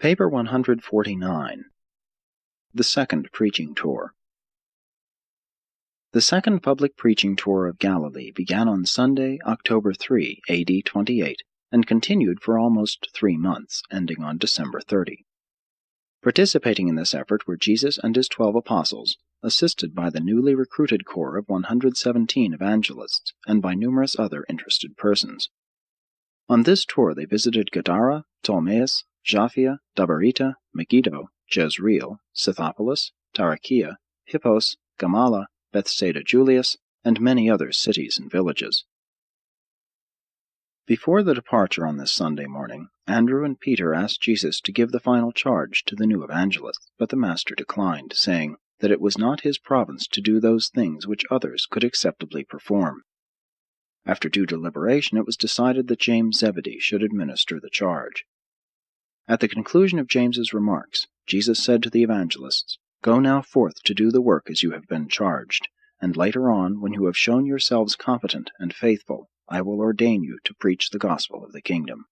Paper 149. The Second Preaching Tour. The second public preaching tour of Galilee began on Sunday, October 3, AD 28, and continued for almost 3 months, ending on December 30. Participating in this effort were Jesus and his 12 apostles, assisted by the newly recruited corps of 117 evangelists, and by numerous other interested persons. On this tour they visited Gadara, Ptolemais, Japhia, Dabarita, Megiddo, Jezreel, Scythopolis, Tarichea, Hippos, Gamala, Bethsaida Julius, and many other cities and villages. Before the departure on this Sunday morning, Andrew and Peter asked Jesus to give the final charge to the new evangelists, but the Master declined, saying that it was not his province to do those things which others could acceptably perform. After due deliberation, it was decided that James Zebedee should administer the charge. At the conclusion of James's remarks, Jesus said to the evangelists, "Go now forth to do the work as you have been charged, and later on, when you have shown yourselves competent and faithful, I will ordain you to preach the gospel of the kingdom."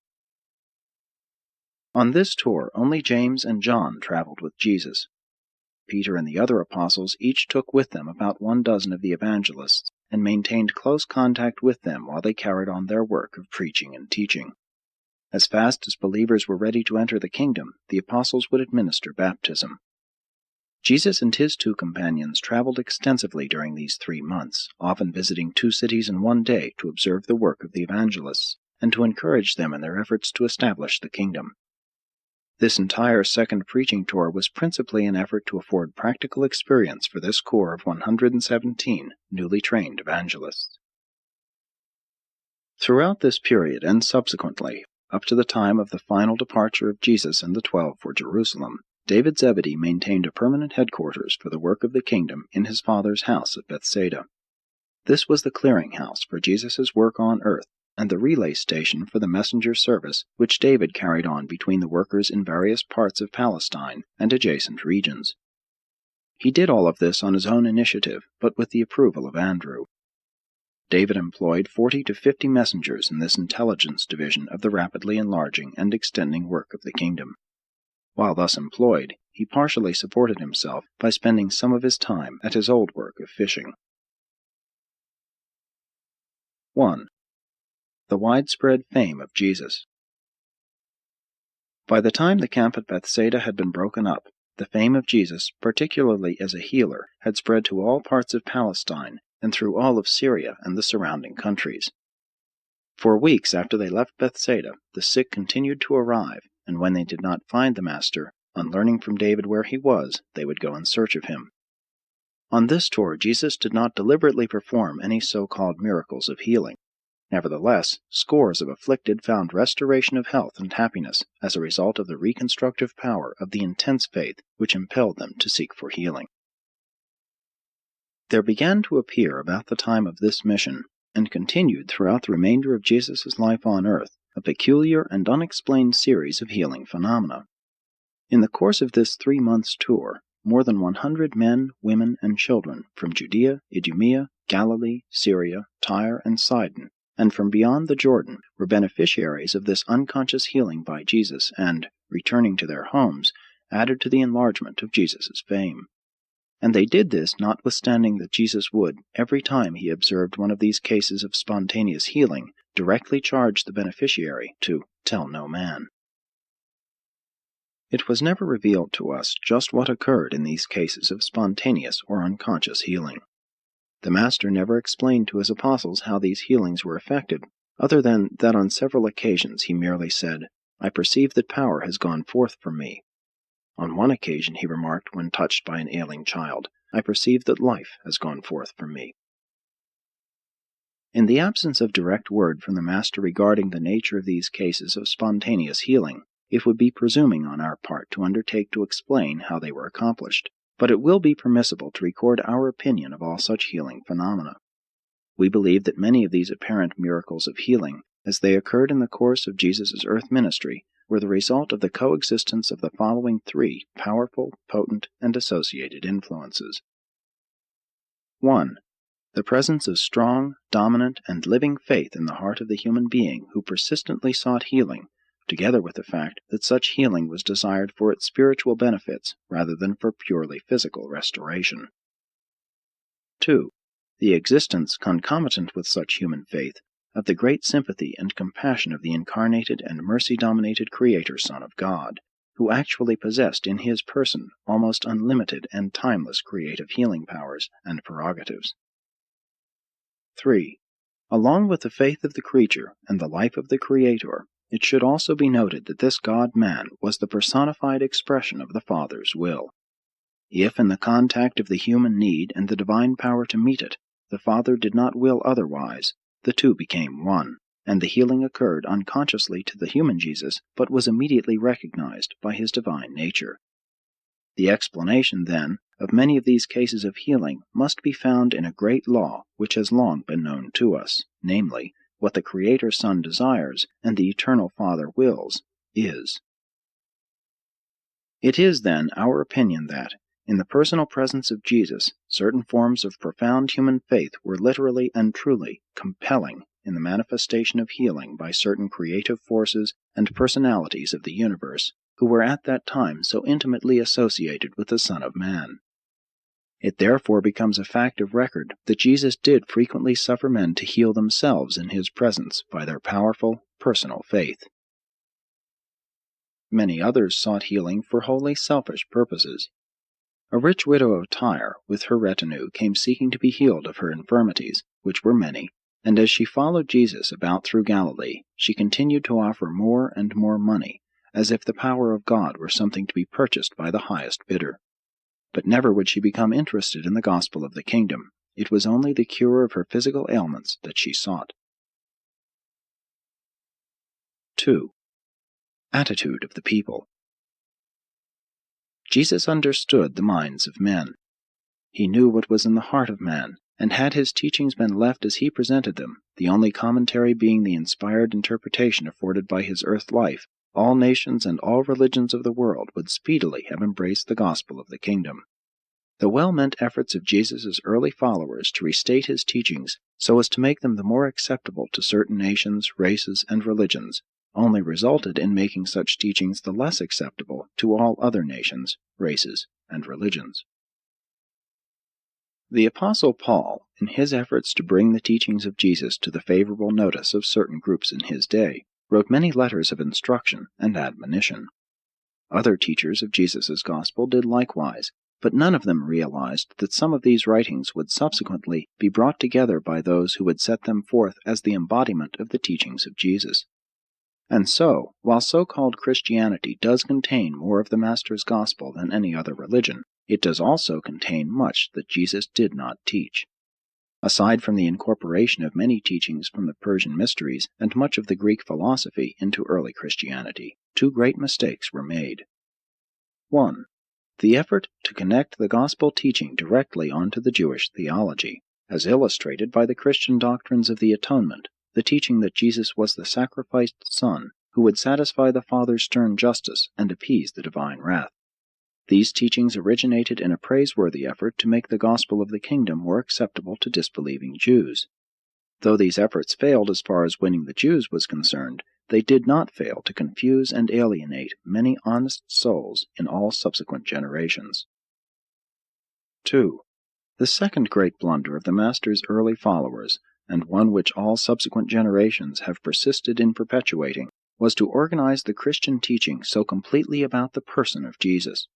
On this tour, only James and John traveled with Jesus. Peter and the other apostles each took with them about 12 of the evangelists, and maintained close contact with them while they carried on their work of preaching and teaching. As fast as believers were ready to enter the kingdom, the apostles would administer baptism. Jesus and his 2 companions traveled extensively during these 3 months, often visiting 2 cities in one day to observe the work of the evangelists, and to encourage them in their efforts to establish the kingdom. This entire second preaching tour was principally an effort to afford practical experience for this corps of 117 newly trained evangelists. Throughout this period and subsequently, up to the time of the final departure of Jesus and the 12 for Jerusalem, David Zebedee maintained a permanent headquarters for the work of the kingdom in his father's house at Bethsaida. This was the clearinghouse for Jesus' work on earth, and the relay station for the messenger service which David carried on between the workers in various parts of Palestine and adjacent regions. He did all of this on his own initiative, but with the approval of Andrew. David employed 40 to 50 messengers in this intelligence division of the rapidly enlarging and extending work of the kingdom. While thus employed, he partially supported himself by spending some of his time at his old work of fishing. 1. The widespread fame of Jesus. By the time the camp at Bethsaida had been broken up, the fame of Jesus, particularly as a healer, had spread to all parts of Palestine and through all of Syria and the surrounding countries. For weeks after they left Bethsaida, the sick continued to arrive, and when they did not find the Master, on learning from David where he was, they would go in search of him. On this tour, Jesus did not deliberately perform any so-called miracles of healing. Nevertheless, scores of afflicted found restoration of health and happiness as a result of the reconstructive power of the intense faith which impelled them to seek for healing. There began to appear about the time of this mission, and continued throughout the remainder of Jesus' life on earth, a peculiar and unexplained series of healing phenomena. In the course of this 3 months' tour, more than 100 men, women, and children from Judea, Idumea, Galilee, Syria, Tyre, and Sidon, and from beyond the Jordan, were beneficiaries of this unconscious healing by Jesus and, returning to their homes, added to the enlargement of Jesus' fame. And they did this notwithstanding that Jesus would, every time he observed one of these cases of spontaneous healing, directly charge the beneficiary to tell no man. It was never revealed to us just what occurred in these cases of spontaneous or unconscious healing. The Master never explained to his apostles how these healings were effected, other than that on several occasions he merely said, "I perceive that power has gone forth from me." On one occasion he remarked, when touched by an ailing child, "I perceive that life has gone forth from me." In the absence of direct word from the Master regarding the nature of these cases of spontaneous healing, it would be presuming on our part to undertake to explain how they were accomplished, but it will be permissible to record our opinion of all such healing phenomena. We believe that many of these apparent miracles of healing, as they occurred in the course of Jesus' earth ministry, were the result of the coexistence of the following 3 powerful, potent, and associated influences. 1. The presence of strong, dominant, and living faith in the heart of the human being who persistently sought healing, together with the fact that such healing was desired for its spiritual benefits rather than for purely physical restoration. 2. The existence, concomitant with such human faith, of the great sympathy and compassion of the incarnated and mercy-dominated Creator Son of God, who actually possessed in his person almost unlimited and timeless creative healing powers and prerogatives. 3. Along with the faith of the creature and the life of the Creator, it should also be noted that this God-man was the personified expression of the Father's will. If, in the contact of the human need and the divine power to meet it, the Father did not will otherwise, the two became one, and the healing occurred unconsciously to the human Jesus, but was immediately recognized by his divine nature. The explanation, then, of many of these cases of healing must be found in a great law which has long been known to us, namely, what the Creator Son desires and the Eternal Father wills is. It is, then, our opinion that, in the personal presence of Jesus, certain forms of profound human faith were literally and truly compelling in the manifestation of healing by certain creative forces and personalities of the universe, who were at that time so intimately associated with the Son of Man. It therefore becomes a fact of record that Jesus did frequently suffer men to heal themselves in his presence by their powerful, personal faith. Many others sought healing for wholly selfish purposes. A rich widow of Tyre, with her retinue, came seeking to be healed of her infirmities, which were many, and as she followed Jesus about through Galilee, she continued to offer more and more money, as if the power of God were something to be purchased by the highest bidder. But never would she become interested in the gospel of the kingdom. It was only the cure of her physical ailments that she sought. 2. Attitude of the people. Jesus understood the minds of men. He knew what was in the heart of man, and had his teachings been left as he presented them, the only commentary being the inspired interpretation afforded by his earth life, all nations and all religions of the world would speedily have embraced the gospel of the kingdom. The well-meant efforts of Jesus' early followers to restate his teachings so as to make them the more acceptable to certain nations, races, and religions only resulted in making such teachings the less acceptable to all other nations, races, and religions. The Apostle Paul, in his efforts to bring the teachings of Jesus to the favorable notice of certain groups in his day, wrote many letters of instruction and admonition. Other teachers of Jesus' gospel did likewise, but none of them realized that some of these writings would subsequently be brought together by those who would set them forth as the embodiment of the teachings of Jesus. And so, while so-called Christianity does contain more of the Master's gospel than any other religion, it does also contain much that Jesus did not teach. Aside from the incorporation of many teachings from the Persian mysteries and much of the Greek philosophy into early Christianity, two great mistakes were made. 1. The effort to connect the gospel teaching directly onto the Jewish theology, as illustrated by the Christian doctrines of the atonement, the teaching that Jesus was the sacrificed Son who would satisfy the Father's stern justice and appease the divine wrath. These teachings originated in a praiseworthy effort to make the gospel of the kingdom more acceptable to disbelieving Jews. Though these efforts failed as far as winning the Jews was concerned, they did not fail to confuse and alienate many honest souls in all subsequent generations. 2. The second great blunder of the Master's early followers, and one which all subsequent generations have persisted in perpetuating, was to organize the Christian teaching so completely about the person of Jesus.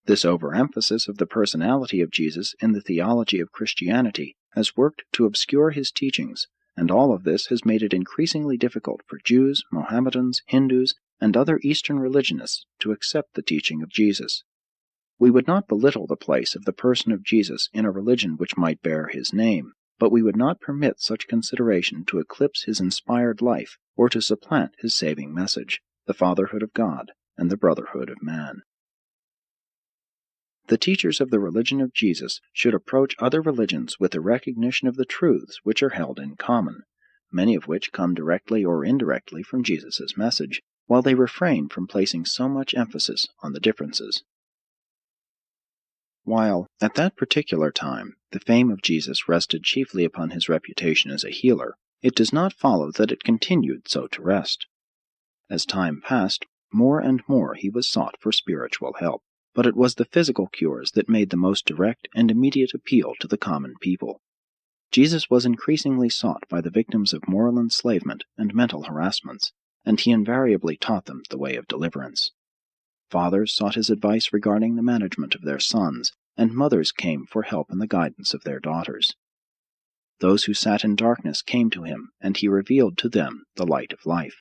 This overemphasis of the personality of Jesus in the theology of Christianity has worked to obscure his teachings, and all of this has made it increasingly difficult for Jews, Mohammedans, Hindus, and other Eastern religionists to accept the teaching of Jesus. We would not belittle the place of the person of Jesus in a religion which might bear his name, but we would not permit such consideration to eclipse his inspired life or to supplant his saving message, the fatherhood of God and the brotherhood of man. The teachers of the religion of Jesus should approach other religions with the recognition of the truths which are held in common, many of which come directly or indirectly from Jesus' message, while they refrain from placing so much emphasis on the differences. While, at that particular time, the fame of Jesus rested chiefly upon his reputation as a healer, it does not follow that it continued so to rest. As time passed, more and more he was sought for spiritual help, but it was the physical cures that made the most direct and immediate appeal to the common people. Jesus was increasingly sought by the victims of moral enslavement and mental harassments, and he invariably taught them the way of deliverance. Fathers sought his advice regarding the management of their sons, and mothers came for help in the guidance of their daughters. Those who sat in darkness came to him, and he revealed to them the light of life.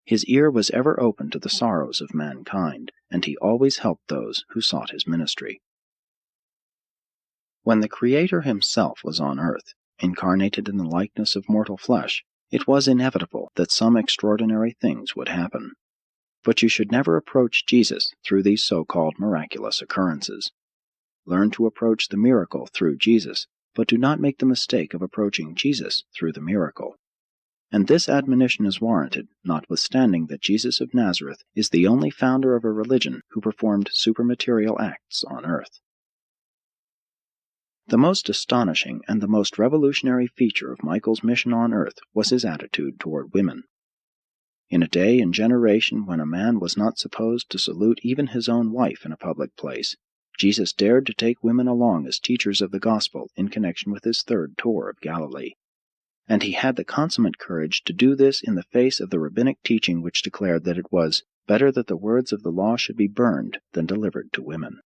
His ear was ever open to the sorrows of mankind, and he always helped those who sought his ministry. When the Creator himself was on earth, incarnated in the likeness of mortal flesh, it was inevitable that some extraordinary things would happen. But you should never approach Jesus through these so-called miraculous occurrences. Learn to approach the miracle through Jesus, but do not make the mistake of approaching Jesus through the miracle. And this admonition is warranted, notwithstanding that Jesus of Nazareth is the only founder of a religion who performed supermaterial acts on earth. The most astonishing and the most revolutionary feature of Michael's mission on earth was his attitude toward women. In a day and generation when a man was not supposed to salute even his own wife in a public place, Jesus dared to take women along as teachers of the gospel in connection with his third tour of Galilee. And he had the consummate courage to do this in the face of the rabbinic teaching which declared that it was better that the words of the law should be burned than delivered to women.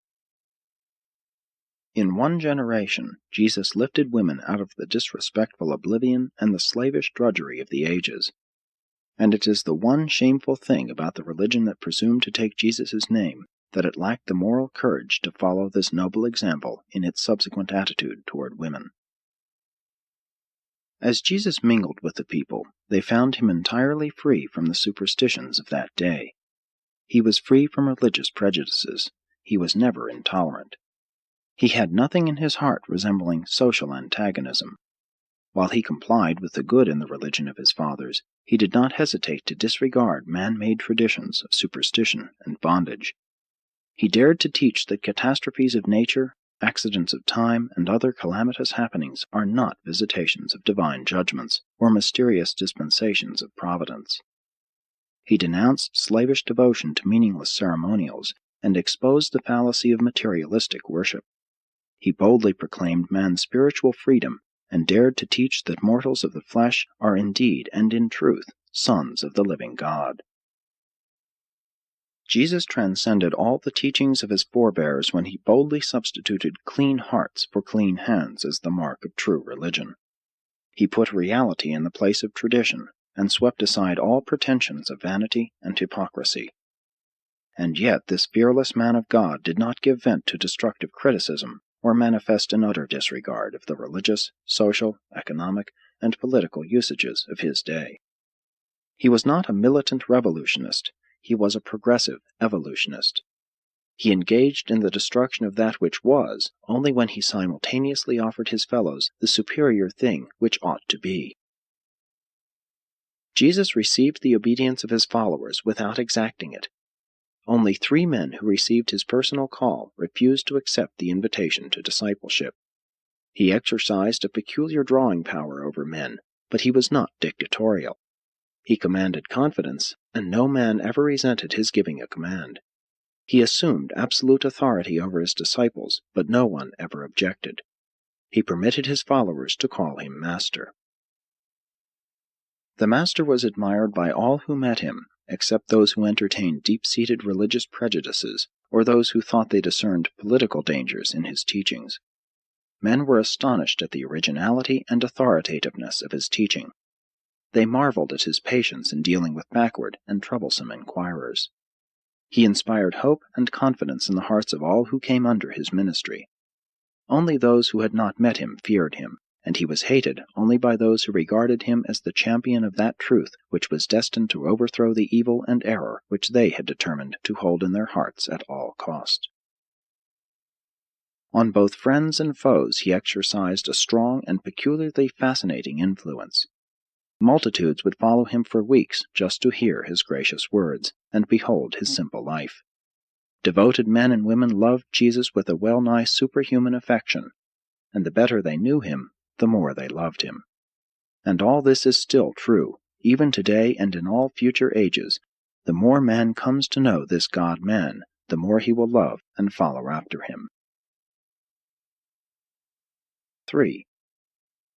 In one generation, Jesus lifted women out of the disrespectful oblivion and the slavish drudgery of the ages. And it is the one shameful thing about the religion that presumed to take Jesus' name, that it lacked the moral courage to follow this noble example in its subsequent attitude toward women. As Jesus mingled with the people, they found him entirely free from the superstitions of that day. He was free from religious prejudices. He was never intolerant. He had nothing in his heart resembling social antagonism. While he complied with the good in the religion of his fathers, he did not hesitate to disregard man-made traditions of superstition and bondage. He dared to teach that catastrophes of nature, accidents of time, and other calamitous happenings are not visitations of divine judgments or mysterious dispensations of providence. He denounced slavish devotion to meaningless ceremonials and exposed the fallacy of materialistic worship. He boldly proclaimed man's spiritual freedom and dared to teach that mortals of the flesh are indeed and in truth sons of the living God. Jesus transcended all the teachings of his forebears when he boldly substituted clean hearts for clean hands as the mark of true religion. He put reality in the place of tradition and swept aside all pretensions of vanity and hypocrisy. And yet this fearless man of God did not give vent to destructive criticism or manifest an utter disregard of the religious, social, economic, and political usages of his day. He was not a militant revolutionist. He was a progressive evolutionist. He engaged in the destruction of that which was only when he simultaneously offered his fellows the superior thing which ought to be. Jesus received the obedience of his followers without exacting it. Only 3 men who received his personal call refused to accept the invitation to discipleship. He exercised a peculiar drawing power over men, but he was not dictatorial. He commanded confidence, and no man ever resented his giving a command. He assumed absolute authority over his disciples, but no one ever objected. He permitted his followers to call him Master. The Master was admired by all who met him, except those who entertained deep-seated religious prejudices, or those who thought they discerned political dangers in his teachings. Men were astonished at the originality and authoritativeness of his teaching. They marveled at his patience in dealing with backward and troublesome inquirers. He inspired hope and confidence in the hearts of all who came under his ministry. Only those who had not met him feared him, and he was hated only by those who regarded him as the champion of that truth which was destined to overthrow the evil and error which they had determined to hold in their hearts at all cost. On both friends and foes he exercised a strong and peculiarly fascinating influence. Multitudes would follow him for weeks just to hear his gracious words and behold his simple life. Devoted men and women loved Jesus with a well-nigh superhuman affection, and the better they knew him, the more they loved him. And all this is still true, even today and in all future ages, The more man comes to know this God-man, the more he will love and follow after him. 3.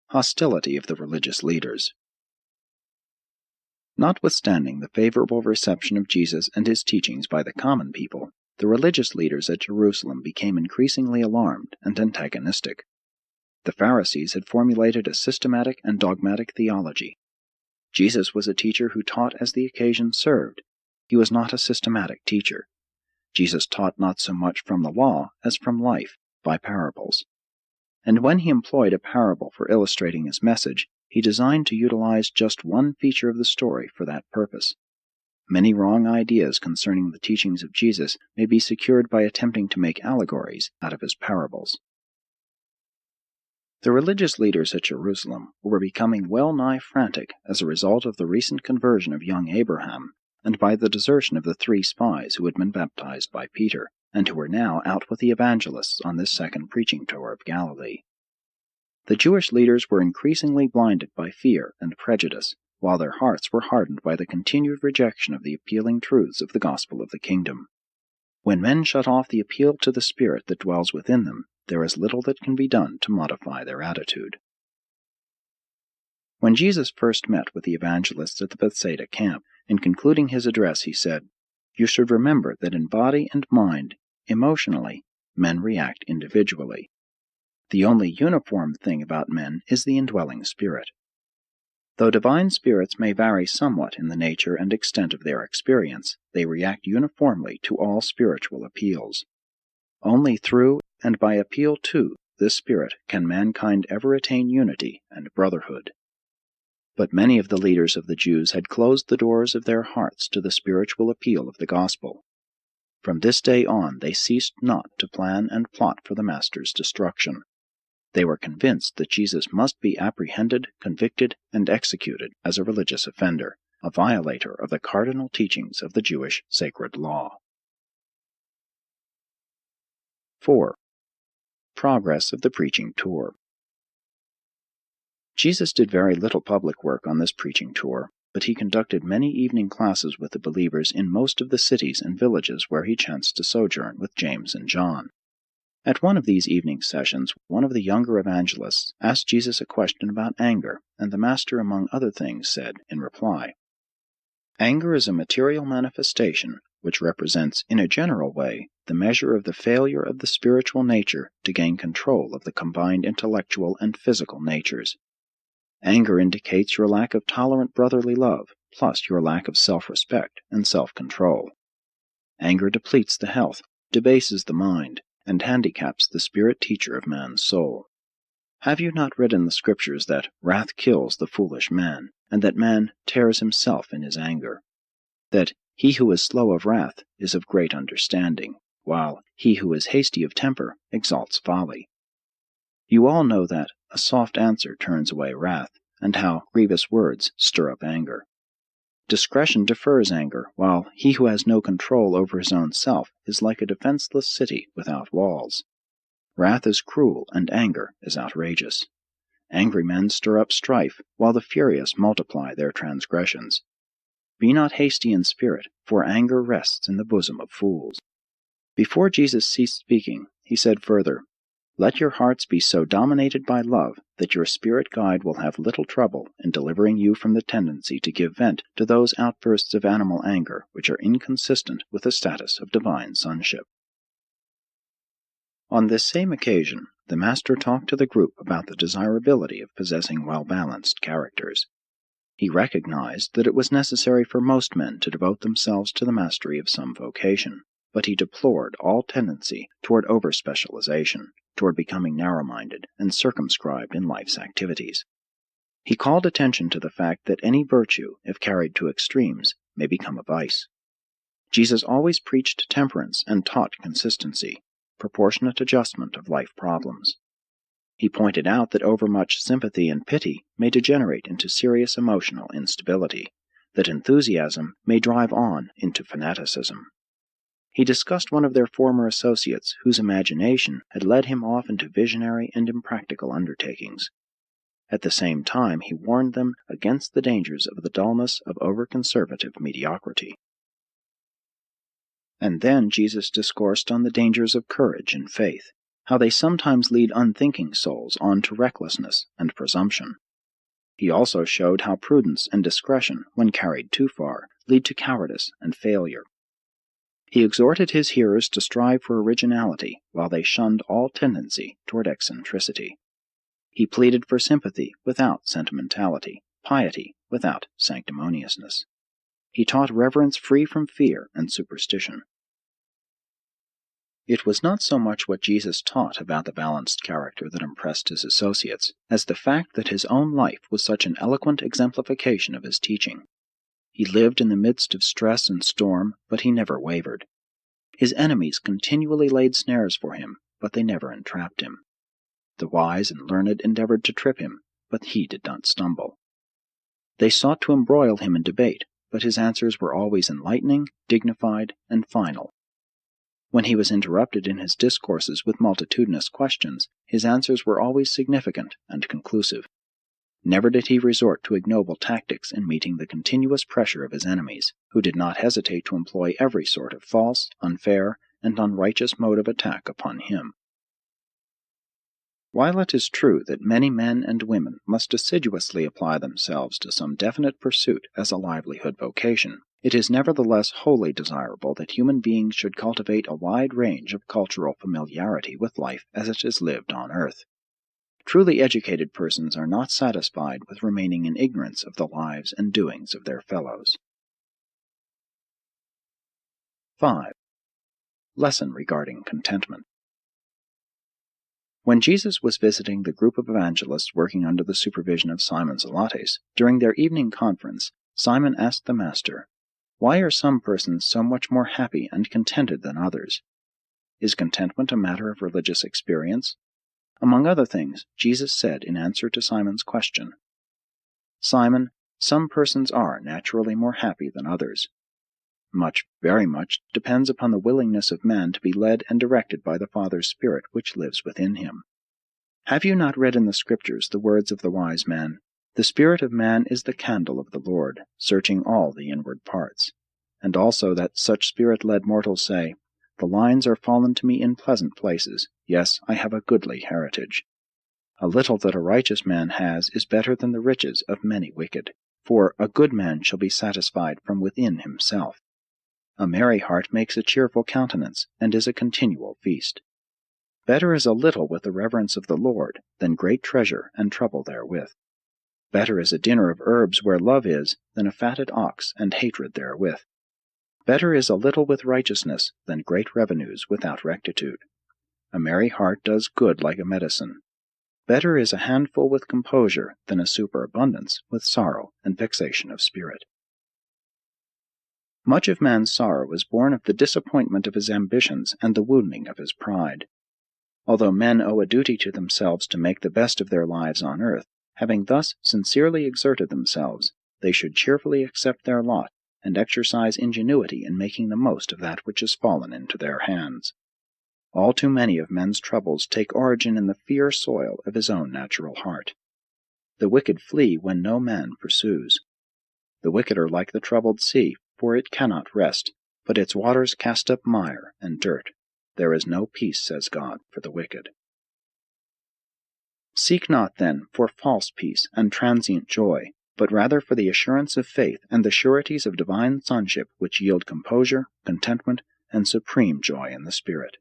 Hostility of the religious leaders. Notwithstanding the favorable reception of Jesus and his teachings by the common people, the religious leaders at Jerusalem became increasingly alarmed and antagonistic. The Pharisees had formulated a systematic and dogmatic theology. Jesus was a teacher who taught as the occasion served. He was not a systematic teacher. Jesus taught not so much from the law as from life, by parables. And when he employed a parable for illustrating his message, he designed to utilize just one feature of the story for that purpose. Many wrong ideas concerning the teachings of Jesus may be secured by attempting to make allegories out of his parables. The religious leaders at Jerusalem were becoming well-nigh frantic as a result of the recent conversion of young Abraham, and by the desertion of the 3 spies who had been baptized by Peter, and who were now out with the evangelists on this second preaching tour of Galilee. The Jewish leaders were increasingly blinded by fear and prejudice, while their hearts were hardened by the continued rejection of the appealing truths of the gospel of the kingdom. When men shut off the appeal to the Spirit that dwells within them, there is little that can be done to modify their attitude. When Jesus first met with the evangelists at the Bethsaida camp, in concluding his address he said, "You should remember that in body and mind, emotionally, men react individually. The only uniform thing about men is the indwelling Spirit. Though divine spirits may vary somewhat in the nature and extent of their experience, they react uniformly to all spiritual appeals. Only through and by appeal to this Spirit can mankind ever attain unity and brotherhood." But many of the leaders of the Jews had closed the doors of their hearts to the spiritual appeal of the gospel. From this day on they ceased not to plan and plot for the Master's destruction. They were convinced that Jesus must be apprehended, convicted, and executed as a religious offender, a violator of the cardinal teachings of the Jewish sacred law. 4. Progress of the preaching tour. Jesus did very little public work on this preaching tour, but he conducted many evening classes with the believers in most of the cities and villages where he chanced to sojourn with James and John. At one of these evening sessions, one of the younger evangelists asked Jesus a question about anger, and the Master, among other things, said, in reply, "Anger is a material manifestation which represents, in a general way, the measure of the failure of the spiritual nature to gain control of the combined intellectual and physical natures. Anger indicates your lack of tolerant brotherly love, plus your lack of self-respect and self-control. Anger depletes the health, debases the mind, and handicaps the spirit teacher of man's soul. Have you not read in the Scriptures that wrath kills the foolish man, and that man tears himself in his anger? That he who is slow of wrath is of great understanding, while he who is hasty of temper exalts folly. You all know that a soft answer turns away wrath, and how grievous words stir up anger. Discretion defers anger, while he who has no control over his own self is like a defenseless city without walls. Wrath is cruel, and anger is outrageous. Angry men stir up strife, while the furious multiply their transgressions. Be not hasty in spirit, for anger rests in the bosom of fools." Before Jesus ceased speaking, he said further, "Let your hearts be so dominated by love that your spirit guide will have little trouble in delivering you from the tendency to give vent to those outbursts of animal anger which are inconsistent with the status of divine sonship." On this same occasion, the Master talked to the group about the desirability of possessing well-balanced characters. He recognized that it was necessary for most men to devote themselves to the mastery of some vocation, but he deplored all tendency toward over-specialization, toward becoming narrow-minded and circumscribed in life's activities. He called attention to the fact that any virtue, if carried to extremes, may become a vice. Jesus always preached temperance and taught consistency, proportionate adjustment of life problems. He pointed out that overmuch sympathy and pity may degenerate into serious emotional instability, that enthusiasm may drive on into fanaticism. He discussed one of their former associates whose imagination had led him off into visionary and impractical undertakings. At the same time, he warned them against the dangers of the dullness of over-conservative mediocrity. And then Jesus discoursed on the dangers of courage and faith, how they sometimes lead unthinking souls on to recklessness and presumption. He also showed how prudence and discretion, when carried too far, lead to cowardice and failure. He exhorted his hearers to strive for originality, while they shunned all tendency toward eccentricity. He pleaded for sympathy without sentimentality, piety without sanctimoniousness. He taught reverence free from fear and superstition. It was not so much what Jesus taught about the balanced character that impressed his associates, as the fact that his own life was such an eloquent exemplification of his teaching. He lived in the midst of stress and storm, but he never wavered. His enemies continually laid snares for him, but they never entrapped him. The wise and learned endeavored to trip him, but he did not stumble. They sought to embroil him in debate, but his answers were always enlightening, dignified, and final. When he was interrupted in his discourses with multitudinous questions, his answers were always significant and conclusive. Never did he resort to ignoble tactics in meeting the continuous pressure of his enemies, who did not hesitate to employ every sort of false, unfair, and unrighteous mode of attack upon him. While it is true that many men and women must assiduously apply themselves to some definite pursuit as a livelihood vocation, it is nevertheless wholly desirable that human beings should cultivate a wide range of cultural familiarity with life as it is lived on earth. Truly educated persons are not satisfied with remaining in ignorance of the lives and doings of their fellows. 5. Lesson regarding contentment. When Jesus was visiting the group of evangelists working under the supervision of Simon Zelotes, during their evening conference, Simon asked the Master, "Why are some persons so much more happy and contented than others? Is contentment a matter of religious experience?" Among other things, Jesus said in answer to Simon's question, "Simon, some persons are naturally more happy than others. Much, very much, depends upon the willingness of man to be led and directed by the Father's Spirit which lives within him. Have you not read in the Scriptures the words of the wise man, 'The spirit of man is the candle of the Lord, searching all the inward parts,' and also that such spirit-led mortals say, 'The lines are fallen to me in pleasant places, yes, I have a goodly heritage.' A little that a righteous man has is better than the riches of many wicked, for a good man shall be satisfied from within himself. A merry heart makes a cheerful countenance, and is a continual feast. Better is a little with the reverence of the Lord than great treasure and trouble therewith. Better is a dinner of herbs where love is than a fatted ox and hatred therewith. Better is a little with righteousness than great revenues without rectitude. A merry heart does good like a medicine. Better is a handful with composure than a superabundance with sorrow and vexation of spirit." Much of man's sorrow is born of the disappointment of his ambitions and the wounding of his pride. Although men owe a duty to themselves to make the best of their lives on earth, having thus sincerely exerted themselves, they should cheerfully accept their lot and exercise ingenuity in making the most of that which has fallen into their hands. All too many of men's troubles take origin in the fierce soil of his own natural heart. The wicked flee when no man pursues. The wicked are like the troubled sea, for it cannot rest, but its waters cast up mire and dirt. There is no peace, says God, for the wicked. Seek not, then, for false peace and transient joy, but rather for the assurance of faith and the sureties of divine sonship which yield composure, contentment, and supreme joy in the Spirit.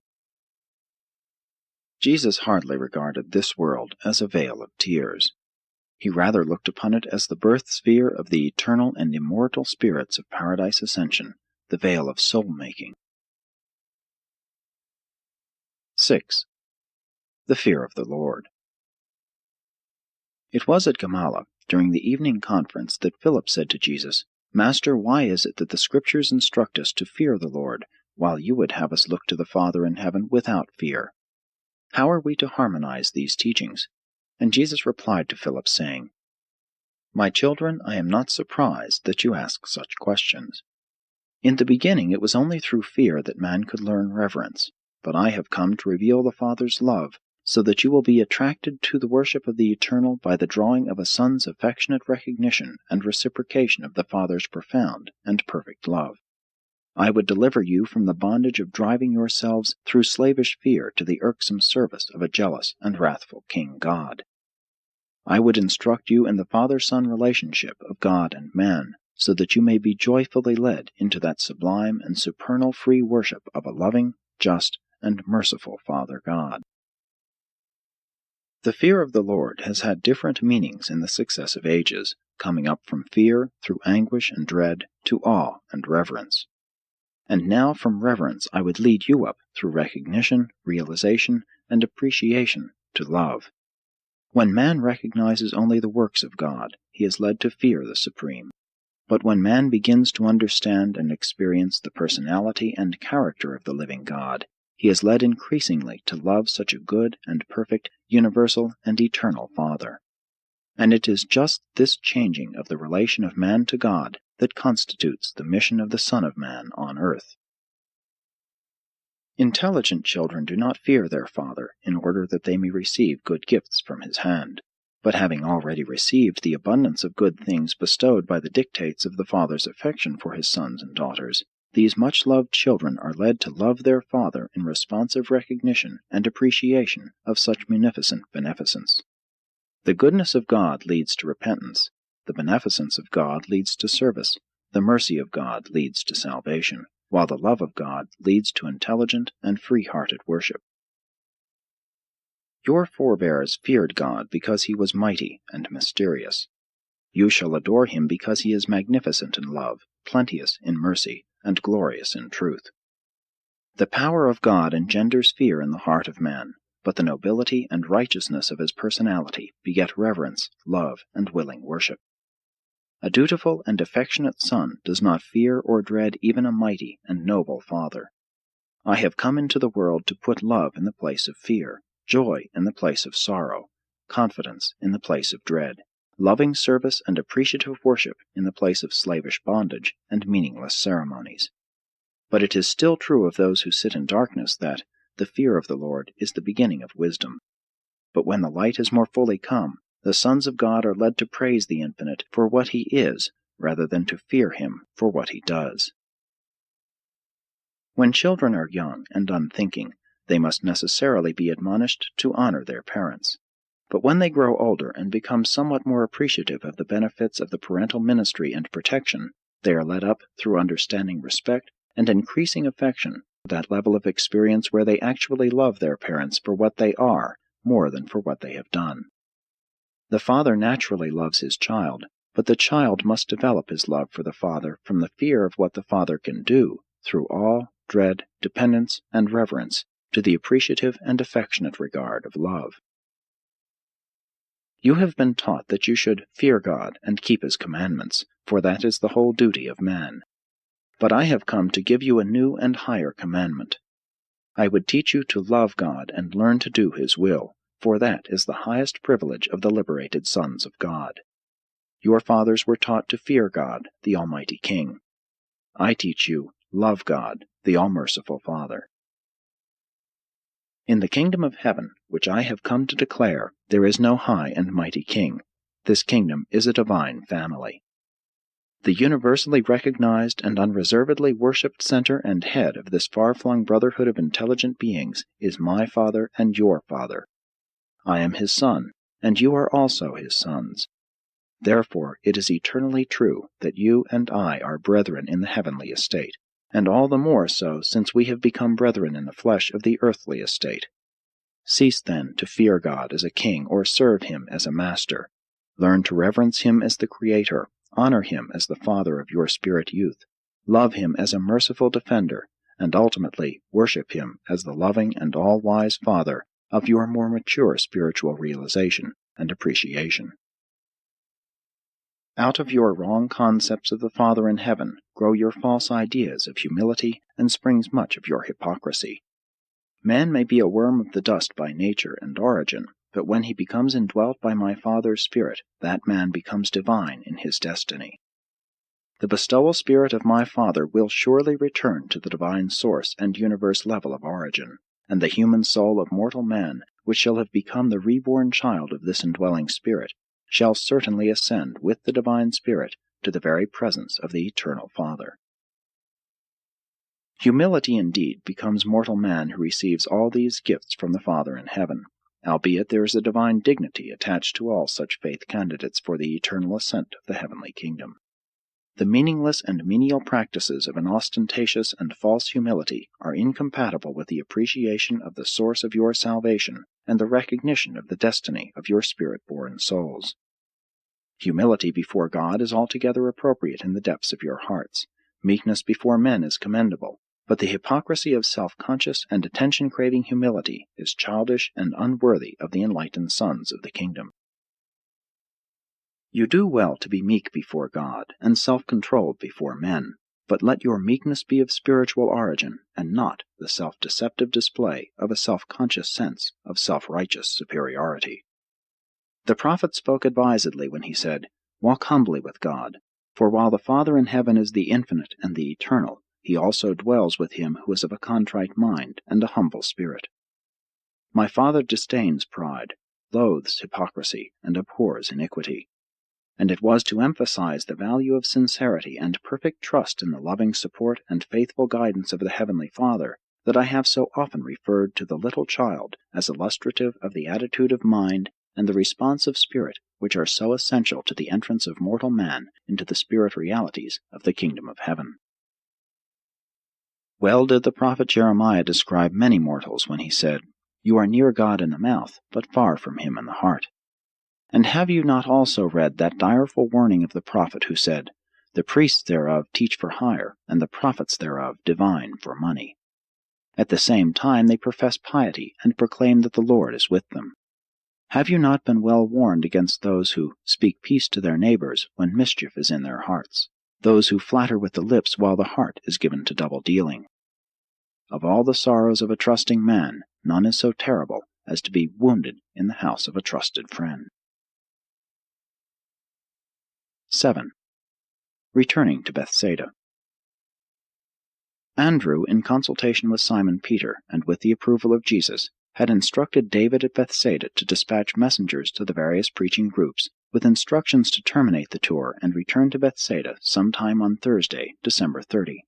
Jesus hardly regarded this world as a vale of tears. He rather looked upon it as the birth sphere of the eternal and immortal spirits of paradise ascension, the vale of soul-making. 6. The fear of the Lord. It was at Gamala, during the evening conference, that Philip said to Jesus, "Master, why is it that the Scriptures instruct us to fear the Lord, while you would have us look to the Father in heaven without fear? How are we to harmonize these teachings?" And Jesus replied to Philip, saying, "My children, I am not surprised that you ask such questions. In the beginning it was only through fear that man could learn reverence, but I have come to reveal the Father's love, so that you will be attracted to the worship of the Eternal by the drawing of a Son's affectionate recognition and reciprocation of the Father's profound and perfect love. I would deliver you from the bondage of driving yourselves through slavish fear to the irksome service of a jealous and wrathful King God. I would instruct you in the Father-Son relationship of God and man, so that you may be joyfully led into that sublime and supernal free worship of a loving, just, and merciful Father God. The fear of the Lord has had different meanings in the successive ages, coming up from fear through anguish and dread to awe and reverence. And now from reverence I would lead you up through recognition, realization, and appreciation to love. When man recognizes only the works of God, he is led to fear the Supreme. But when man begins to understand and experience the personality and character of the living God, he is led increasingly to love such a good and perfect, universal and eternal Father. And it is just this changing of the relation of man to God that constitutes the mission of the Son of Man on earth. Intelligent children do not fear their father in order that they may receive good gifts from his hand, but having already received the abundance of good things bestowed by the dictates of the Father's affection for his sons and daughters, these much-loved children are led to love their Father in responsive recognition and appreciation of such munificent beneficence. The goodness of God leads to repentance, the beneficence of God leads to service, the mercy of God leads to salvation, while the love of God leads to intelligent and free-hearted worship. Your forebears feared God because he was mighty and mysterious. You shall adore him because he is magnificent in love, plenteous in mercy, and glorious in truth. The power of God engenders fear in the heart of man, but the nobility and righteousness of his personality beget reverence, love, and willing worship. A dutiful and affectionate son does not fear or dread even a mighty and noble father. I have come into the world to put love in the place of fear, joy in the place of sorrow, confidence in the place of dread, loving service and appreciative worship in the place of slavish bondage and meaningless ceremonies. But it is still true of those who sit in darkness that the fear of the Lord is the beginning of wisdom. But when the light is more fully come, the sons of God are led to praise the Infinite for what he is, rather than to fear him for what he does. When children are young and unthinking, they must necessarily be admonished to honor their parents. But when they grow older and become somewhat more appreciative of the benefits of the parental ministry and protection, they are led up through understanding respect and increasing affection to that level of experience where they actually love their parents for what they are, more than for what they have done. The father naturally loves his child, but the child must develop his love for the father from the fear of what the father can do, through awe, dread, dependence, and reverence, to the appreciative and affectionate regard of love. You have been taught that you should fear God and keep his commandments, for that is the whole duty of man. But I have come to give you a new and higher commandment. I would teach you to love God and learn to do his will, for that is the highest privilege of the liberated sons of God. Your fathers were taught to fear God, the Almighty King. I teach you, love God, the all-merciful Father. In the kingdom of heaven, which I have come to declare, there is no high and mighty king. This kingdom is a divine family. The universally recognized and unreservedly worshipped center and head of this far-flung brotherhood of intelligent beings is my Father and your Father. I am his son, and you are also his sons. Therefore it is eternally true that you and I are brethren in the heavenly estate, and all the more so since we have become brethren in the flesh of the earthly estate. Cease then to fear God as a king or serve him as a master. Learn to reverence him as the Creator, honor him as the Father of your spirit youth, love him as a merciful defender, and ultimately worship him as the loving and all-wise Father of your more mature spiritual realization and appreciation. Out of your wrong concepts of the Father in heaven grow your false ideas of humility, and springs much of your hypocrisy. Man may be a worm of the dust by nature and origin, but when he becomes indwelt by my Father's Spirit, that man becomes divine in his destiny. The bestowal spirit of my Father will surely return to the divine source and universe level of origin, and the human soul of mortal man, which shall have become the reborn child of this indwelling spirit, shall certainly ascend with the divine Spirit to the very presence of the eternal Father. Humility indeed becomes mortal man who receives all these gifts from the Father in heaven, albeit there is a divine dignity attached to all such faith candidates for the eternal ascent of the heavenly kingdom. The meaningless and menial practices of an ostentatious and false humility are incompatible with the appreciation of the source of your salvation and the recognition of the destiny of your spirit-born souls. Humility before God is altogether appropriate in the depths of your hearts. Meekness before men is commendable, but the hypocrisy of self-conscious and attention-craving humility is childish and unworthy of the enlightened sons of the kingdom. You do well to be meek before God and self-controlled before men, but let your meekness be of spiritual origin, and not the self-deceptive display of a self-conscious sense of self-righteous superiority. The prophet spoke advisedly when he said, "Walk humbly with God, for while the Father in heaven is the infinite and the eternal, he also dwells with him who is of a contrite mind and a humble spirit. My Father disdains pride, loathes hypocrisy, and abhors iniquity." And it was to emphasize the value of sincerity and perfect trust in the loving support and faithful guidance of the Heavenly Father that I have so often referred to the little child as illustrative of the attitude of mind and the responsive spirit which are so essential to the entrance of mortal man into the spirit realities of the kingdom of heaven. Well did the prophet Jeremiah describe many mortals when he said, "You are near God in the mouth, but far from him in the heart." And have you not also read that direful warning of the prophet who said, "The priests thereof teach for hire, and the prophets thereof divine for money"? At the same time they profess piety and proclaim that the Lord is with them. Have you not been well warned against those who speak peace to their neighbors when mischief is in their hearts, those who flatter with the lips while the heart is given to double-dealing? Of all the sorrows of a trusting man, none is so terrible as to be wounded in the house of a trusted friend. 7. Returning to Bethsaida. Andrew, in consultation with Simon Peter and with the approval of Jesus, had instructed David at Bethsaida to dispatch messengers to the various preaching groups, with instructions to terminate the tour and return to Bethsaida sometime on Thursday, December 30.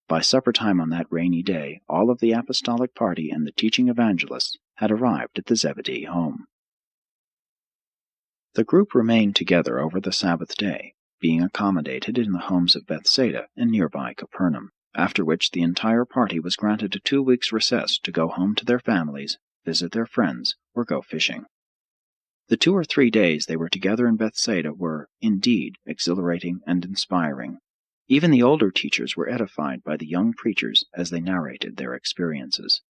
By supper time on that rainy day, all of the apostolic party and the teaching evangelists had arrived at the Zebedee home. The group remained together over the Sabbath day, being accommodated in the homes of Bethsaida and nearby Capernaum, after which the entire party was granted a 2 weeks' recess to go home to their families, visit their friends, or go fishing. The 2 or 3 days they were together in Bethsaida were, indeed, exhilarating and inspiring. Even the older teachers were edified by the young preachers as they narrated their experiences.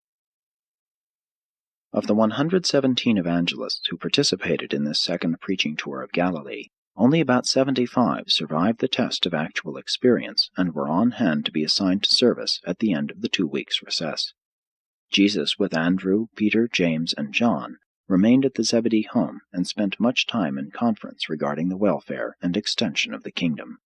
Of the 117 evangelists who participated in this second preaching tour of Galilee, only about 75 survived the test of actual experience and were on hand to be assigned to service at the end of the 2 weeks' recess. Jesus, with Andrew, Peter, James, and John, remained at the Zebedee home and spent much time in conference regarding the welfare and extension of the kingdom.